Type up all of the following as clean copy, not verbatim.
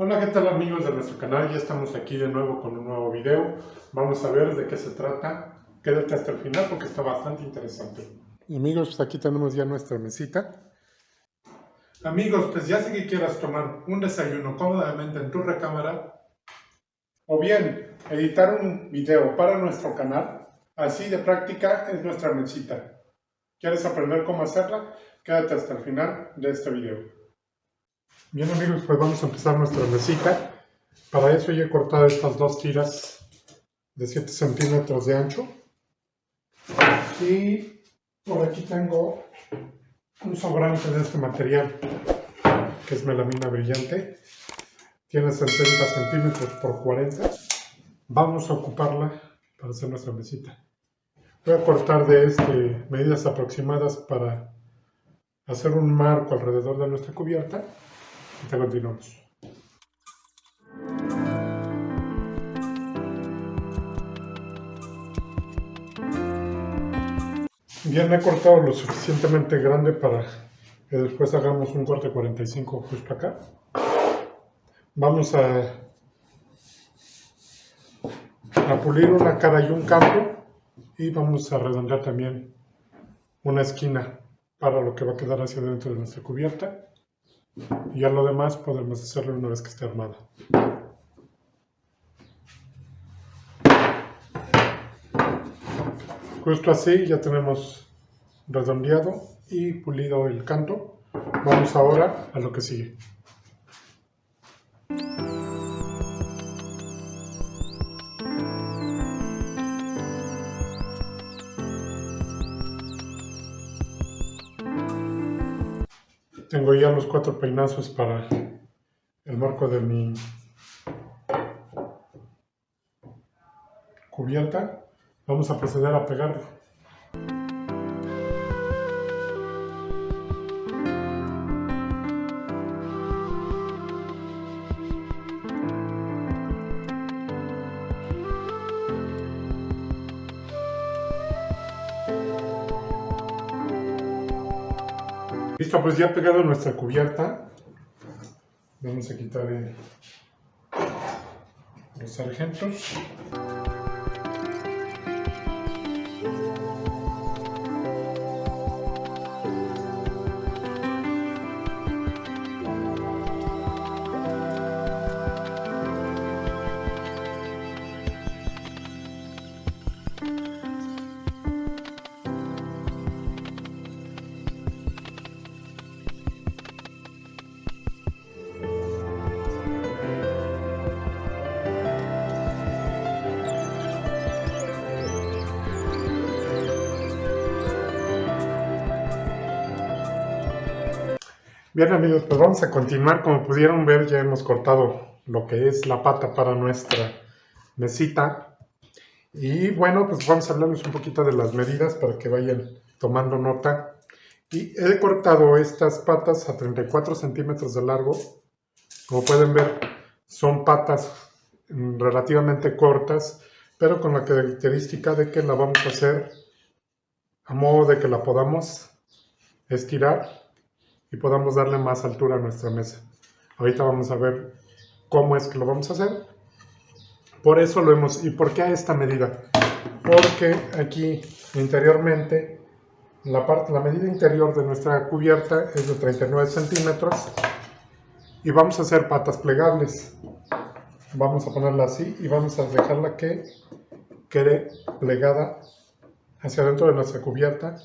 Hola, ¿qué tal amigos de nuestro canal? Ya estamos aquí de nuevo con un nuevo video. Vamos a ver de qué se trata. Quédate hasta el final porque está bastante interesante. Y amigos, pues aquí tenemos ya nuestra mesita. Amigos, pues ya sé que quieras tomar un desayuno cómodamente en tu recámara o bien editar un video para nuestro canal. Así de práctica es nuestra mesita. ¿Quieres aprender cómo hacerla? Quédate hasta el final de este video. Bien amigos, pues vamos a empezar nuestra mesita. Para eso ya he cortado estas dos tiras de 7 centímetros de ancho. Y por aquí tengo un sobrante de este material, que es melamina brillante. Tiene 60 centímetros por 40. Vamos a ocuparla para hacer nuestra mesita. Voy a cortar de medidas aproximadas para hacer un marco alrededor de nuestra cubierta. Y te continuamos. Bien, he cortado lo suficientemente grande para que después hagamos un corte 45 justo acá. Vamos a pulir una cara y un canto y vamos a redondear también una esquina para lo que va a quedar hacia dentro de nuestra cubierta. Y ya lo demás podemos hacerlo una vez que esté armada. Justo así ya tenemos redondeado y pulido el canto. Vamos ahora a lo que sigue. Tengo ya los 4 peinazos para el marco de mi cubierta. Vamos a proceder a pegarlo. Listo, pues ya pegado nuestra cubierta. Vamos a quitar los sargentos. Bien amigos, pues vamos a continuar. Como pudieron ver, ya hemos cortado lo que es la pata para nuestra mesita. Y bueno, pues vamos a hablarles un poquito de las medidas para que vayan tomando nota. Y he cortado estas patas a 34 centímetros de largo. Como pueden ver, son patas relativamente cortas, pero con la característica de que la vamos a hacer a modo de que la podamos estirar y podamos darle más altura a nuestra mesa. Ahorita vamos a ver cómo es que lo vamos a hacer. Por eso lo hemos... ¿Y por qué a esta medida? Porque aquí interiormente, la medida interior de nuestra cubierta es de 39 centímetros y vamos a hacer patas plegables. Vamos a ponerla así y vamos a dejarla que quede plegada hacia adentro de nuestra cubierta.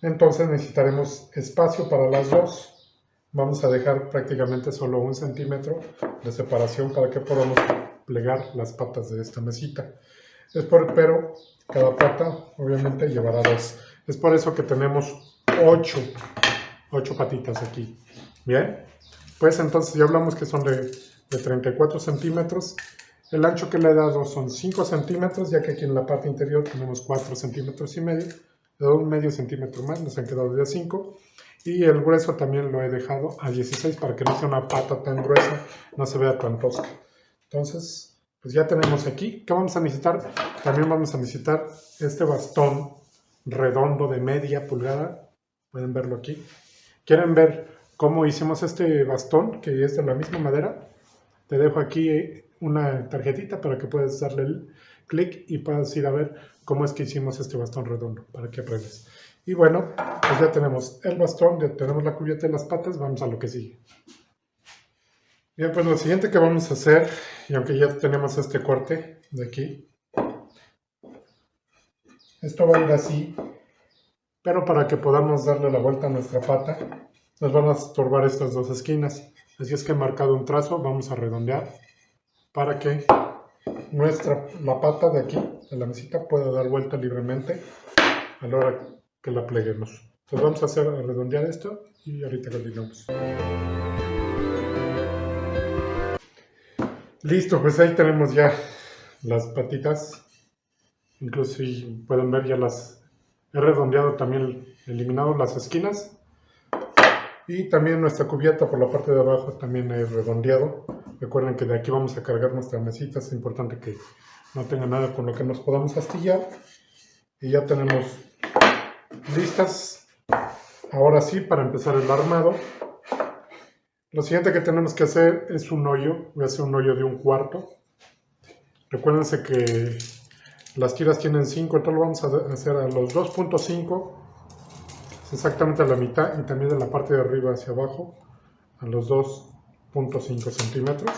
Entonces necesitaremos espacio para las dos. Vamos a dejar prácticamente solo 1 centímetro de separación para que podamos plegar las patas de esta mesita. Pero cada pata obviamente llevará 2. Es por eso que tenemos 8 patitas aquí. Bien, pues entonces ya hablamos que son de 34 centímetros. El ancho que le he dado son 5 centímetros, ya que aquí en la parte interior tenemos 4 centímetros y medio. Le doy un medio centímetro más, nos han quedado de 5. Y el grueso también lo he dejado a 16 para que no sea una pata tan gruesa, no se vea tan tosca. Entonces, pues ya tenemos aquí. ¿Qué vamos a necesitar? También vamos a necesitar este bastón redondo de media pulgada. Pueden verlo aquí. ¿Quieren ver cómo hicimos este bastón, que es de la misma madera? te dejo aquí una tarjetita para que puedas darle el clic y puedas ir a ver cómo es que hicimos este bastón redondo, para que aprendas. Y bueno, pues ya tenemos el bastón, ya tenemos la cubierta y las patas, vamos a lo que sigue. Bien, pues lo siguiente que vamos a hacer, y aunque ya tenemos este corte de aquí, esto va a ir así, pero para que podamos darle la vuelta a nuestra pata, nos van a estorbar estas dos esquinas. Así es que he marcado un trazo, vamos a redondear para que la pata de aquí, de la mesita, pueda dar vuelta libremente a la hora que la pleguemos. Entonces vamos a redondear esto y ahorita continuamos. Listo, pues ahí tenemos ya las patitas. Incluso si pueden ver ya las he redondeado, también eliminado las esquinas. Y también nuestra cubierta por la parte de abajo también he redondeado. Recuerden que de aquí vamos a cargar nuestra mesita, es importante que no tenga nada con lo que nos podamos astillar. Y ya tenemos listas, ahora sí, para empezar el armado. Lo siguiente que tenemos que hacer es un hoyo. Voy a hacer un hoyo de 1/4. Recuérdense que las tiras tienen 5, entonces lo vamos a hacer a los 2.5, exactamente a la mitad, y también de la parte de arriba hacia abajo a los 2.5 centímetros.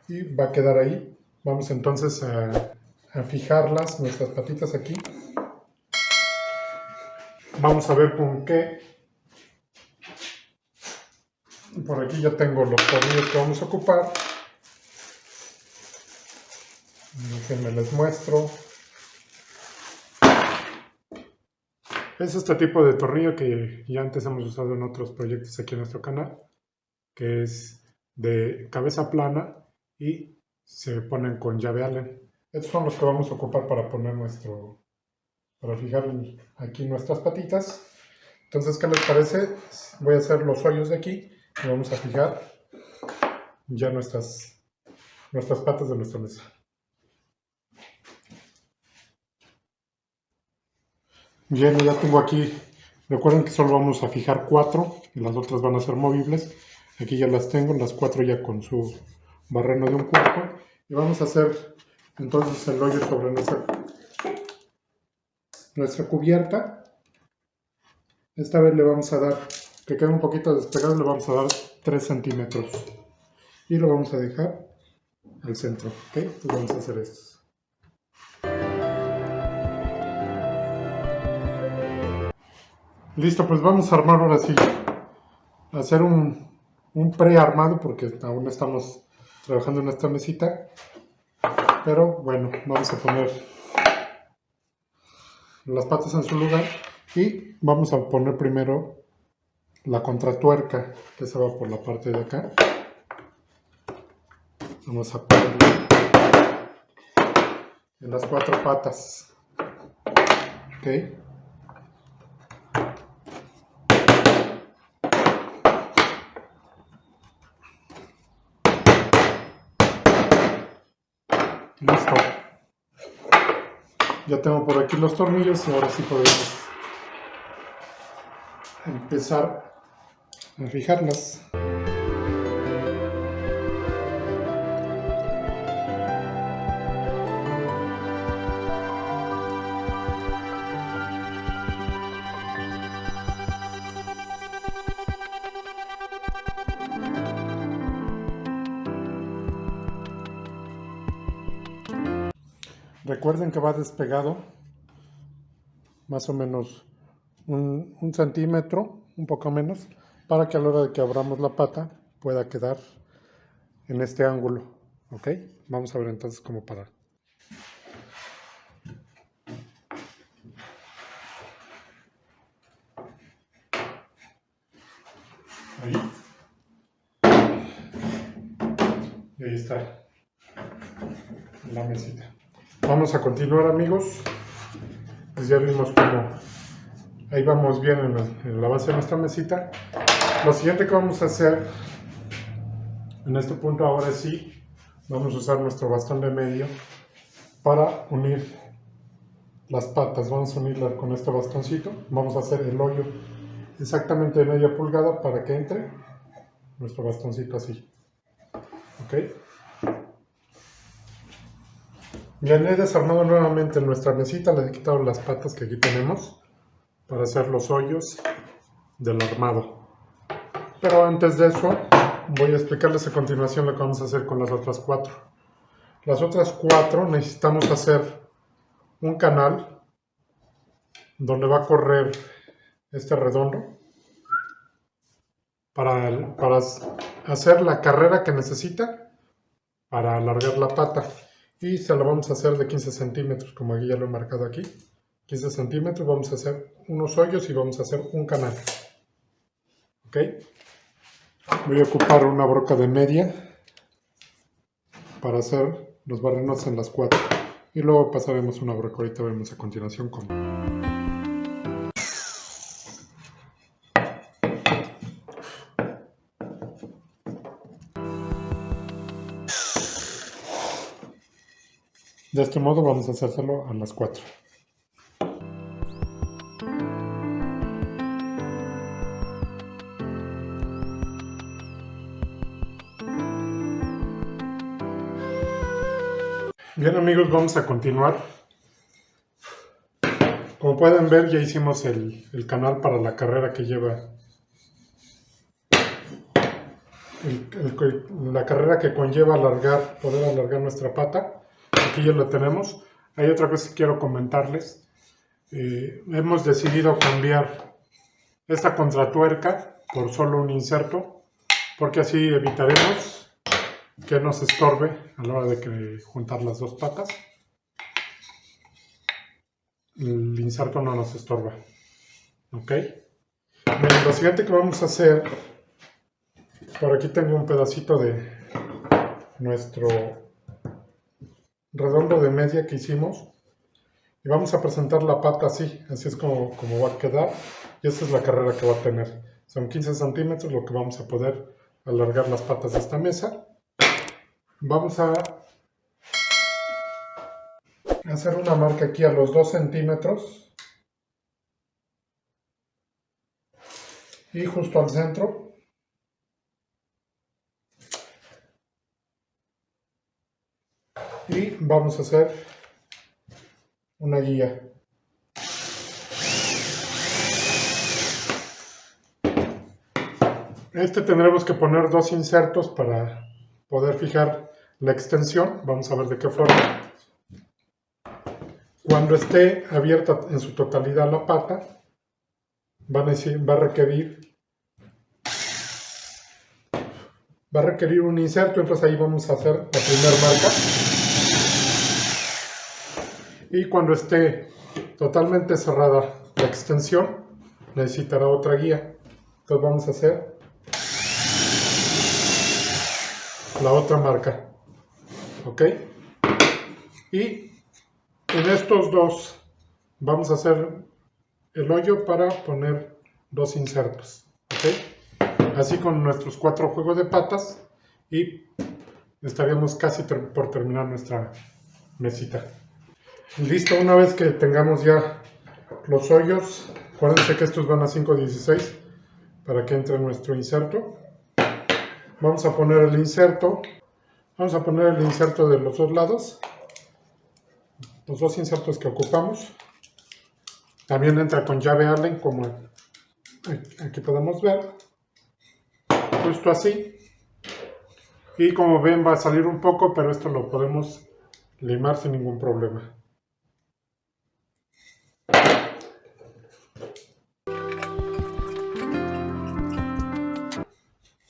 Y va a quedar ahí. Vamos entonces a fijarlas, nuestras patitas aquí. Vamos a ver con qué. Por aquí ya tengo los tornillos que vamos a ocupar. Déjenme les muestro. Es este tipo de tornillo que ya antes hemos usado en otros proyectos aquí en nuestro canal, que es de cabeza plana y se ponen con llave Allen. Estos son los que vamos a ocupar para poner para fijar aquí nuestras patitas. Entonces, ¿qué les parece? Voy a hacer los hoyos de aquí y vamos a fijar ya nuestras patas de nuestra mesa. Bien, ya tengo aquí, recuerden que solo vamos a fijar 4 y las otras van a ser movibles. Aquí ya las tengo, las 4 ya con su barreno de 1/4. Y vamos a hacer entonces el hoyo sobre nuestra cubierta. Esta vez le vamos a dar, que quede un poquito despegado, le vamos a dar 3 centímetros. Y lo vamos a dejar al centro, ¿ok? Entonces vamos a hacer esto. Listo, pues vamos a armar ahora sí, a hacer un pre-armado porque aún estamos trabajando en esta mesita. Pero bueno, vamos a poner las patas en su lugar y vamos a poner primero la contratuerca, que se va por la parte de acá. Vamos a ponerla en las 4 patas. ¿Ok? Listo. Ya tengo por aquí los tornillos y ahora sí podemos empezar a fijarlas. Recuerden que va despegado más o menos un centímetro, un poco menos, para que a la hora de que abramos la pata pueda quedar en este ángulo. ¿Ok? Vamos a ver entonces cómo parar. Ahí. Y ahí está la mesita. Vamos a continuar, amigos. Pues ya vimos cómo ahí vamos bien en la base de nuestra mesita. Lo siguiente que vamos a hacer en este punto, ahora sí, vamos a usar nuestro bastón de medio para unir las patas. Vamos a unirlas con este bastoncito. Vamos a hacer el hoyo exactamente de media pulgada para que entre nuestro bastoncito así. ¿Ok? Bien, he desarmado nuevamente nuestra mesita, le he quitado las patas que aquí tenemos para hacer los hoyos del armado. Pero antes de eso, voy a explicarles a continuación lo que vamos a hacer con las otras 4. Las otras 4 necesitamos hacer un canal donde va a correr este redondo para hacer la carrera que necesita para alargar la pata. Y se lo vamos a hacer de 15 centímetros, como aquí ya lo he marcado aquí. 15 centímetros, vamos a hacer unos hoyos y vamos a hacer un canal. ¿Ok? Voy a ocupar una broca de media para hacer los barrenos en las 4. Y luego pasaremos una broca, ahorita vemos a continuación cómo. De este modo vamos a hacérselo a las 4. Bien amigos, vamos a continuar. Como pueden ver, ya hicimos el canal para la carrera que lleva la carrera que conlleva poder alargar nuestra pata. Aquí ya lo tenemos. Hay otra cosa que quiero comentarles. Hemos decidido cambiar esta contratuerca por solo un inserto, porque así evitaremos que nos estorbe a la hora de juntar las dos patas. El inserto no nos estorba. ¿Ok? Bien, lo siguiente que vamos a hacer, por aquí tengo un pedacito de nuestro redondo de media que hicimos y vamos a presentar la pata así es como va a quedar, y esta es la carrera que va a tener. Son 15 centímetros lo que vamos a poder alargar las patas de esta mesa. Vamos a hacer una marca aquí a los 2 centímetros y justo al centro. Y vamos a hacer una guía. Tendremos que poner 2 insertos para poder fijar la extensión. Vamos a ver de qué forma. Cuando esté abierta en su totalidad la pata, va a requerir un inserto, entonces ahí vamos a hacer la primera marca. Y cuando esté totalmente cerrada la extensión, necesitará otra guía. Entonces vamos a hacer la otra marca. ¿Ok? Y en estos dos vamos a hacer el hoyo para poner 2 insertos. ¿Ok? Así con nuestros 4 juegos de patas y estaríamos casi por terminar nuestra mesita. Listo, una vez que tengamos ya los hoyos, acuérdense que estos van a 5.16 para que entre nuestro inserto. Vamos a poner el inserto. Vamos a poner el inserto de los dos lados. Los 2 insertos que ocupamos. También entra con llave Allen, como aquí podemos ver. Justo así. Y como ven va a salir un poco, pero esto lo podemos limar sin ningún problema.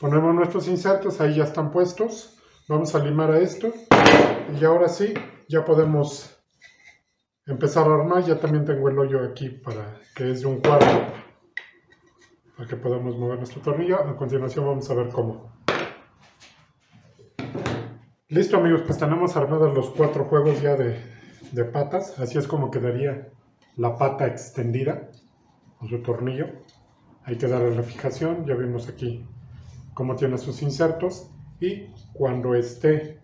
Ponemos nuestros insertos, ahí ya están puestos. Vamos a limar a esto. Y ahora sí, ya podemos empezar a armar. Ya también tengo el hoyo aquí que es de 1/4. Para que podamos mover nuestro tornillo. A continuación vamos a ver cómo. Listo amigos, pues tenemos armados los 4 juegos ya de patas. Así es como quedaría la pata extendida con su tornillo. Hay que darle la fijación. Ya vimos aquí cómo tiene sus insertos. Y cuando esté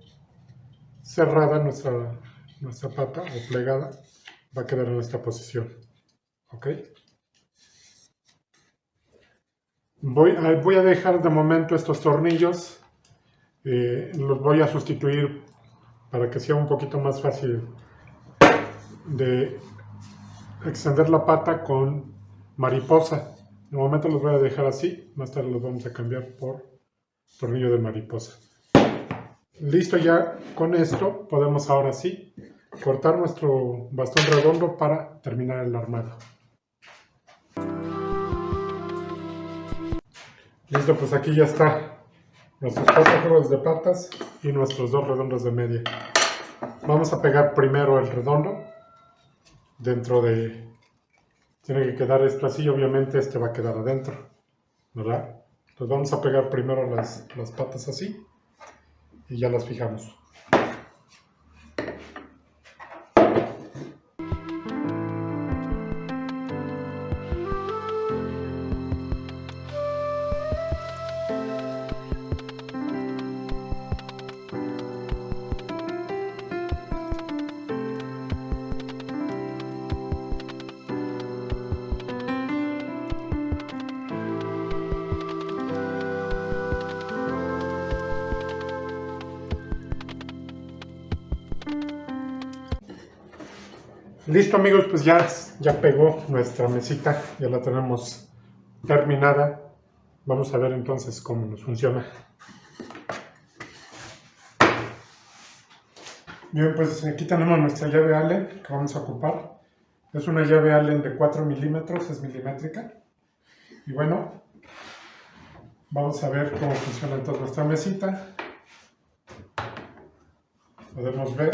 cerrada nuestra pata o plegada, va a quedar en esta posición. ¿Ok? Voy a dejar de momento estos tornillos Los voy a sustituir para que sea un poquito más fácil de extender la pata con mariposa. De momento los voy a dejar así, más tarde los vamos a cambiar por tornillo de mariposa. Listo, ya con esto podemos ahora sí cortar nuestro bastón redondo para terminar el armado. Listo, pues aquí ya está nuestros 4 juegos de patas y nuestros 2 redondos de media. Vamos a pegar primero el redondo dentro de... Tiene que quedar esto así, obviamente este va a quedar adentro, ¿verdad? Entonces vamos a pegar primero las patas así y ya las fijamos. Listo amigos, pues ya pegó nuestra mesita, ya la tenemos terminada. Vamos a ver entonces cómo nos funciona. Bien, pues aquí tenemos nuestra llave Allen que vamos a ocupar. Es una llave Allen de 4 milímetros, es milimétrica. Y bueno, vamos a ver cómo funciona entonces nuestra mesita. Podemos ver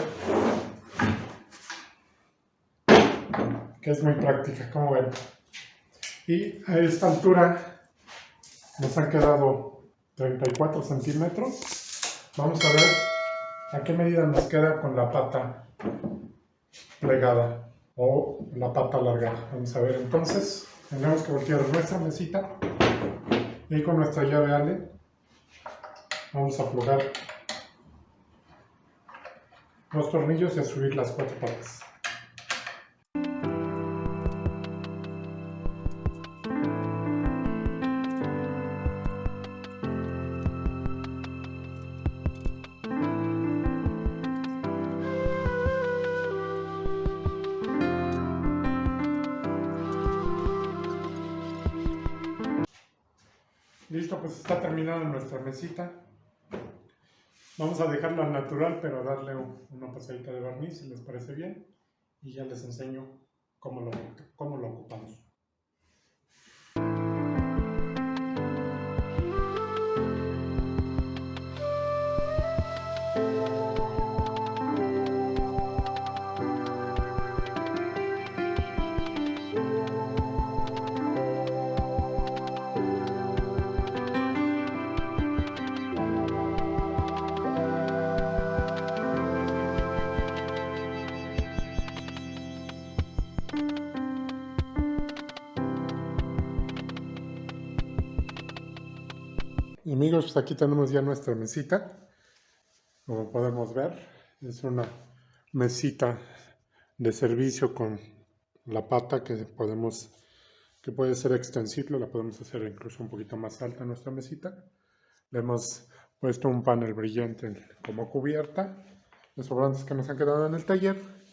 que es muy práctica, como ven. Y a esta altura nos han quedado 34 centímetros. Vamos a ver a qué medida nos queda con la pata plegada o la pata alargada. Vamos a ver entonces. Tenemos que voltear nuestra mesita y con nuestra llave Allen vamos a aflojar los tornillos y a subir las 4 patas. Listo, pues está terminada nuestra mesita. Vamos a dejarla natural, pero darle una pasadita de barniz si les parece bien. Y ya les enseño cómo lo ocupamos. Amigos, pues aquí tenemos ya nuestra mesita. Como podemos ver, es una mesita de servicio con la pata que puede ser extensible, la podemos hacer incluso un poquito más alta nuestra mesita. Le hemos puesto un panel brillante como cubierta, los sobrantes que nos han quedado en el taller.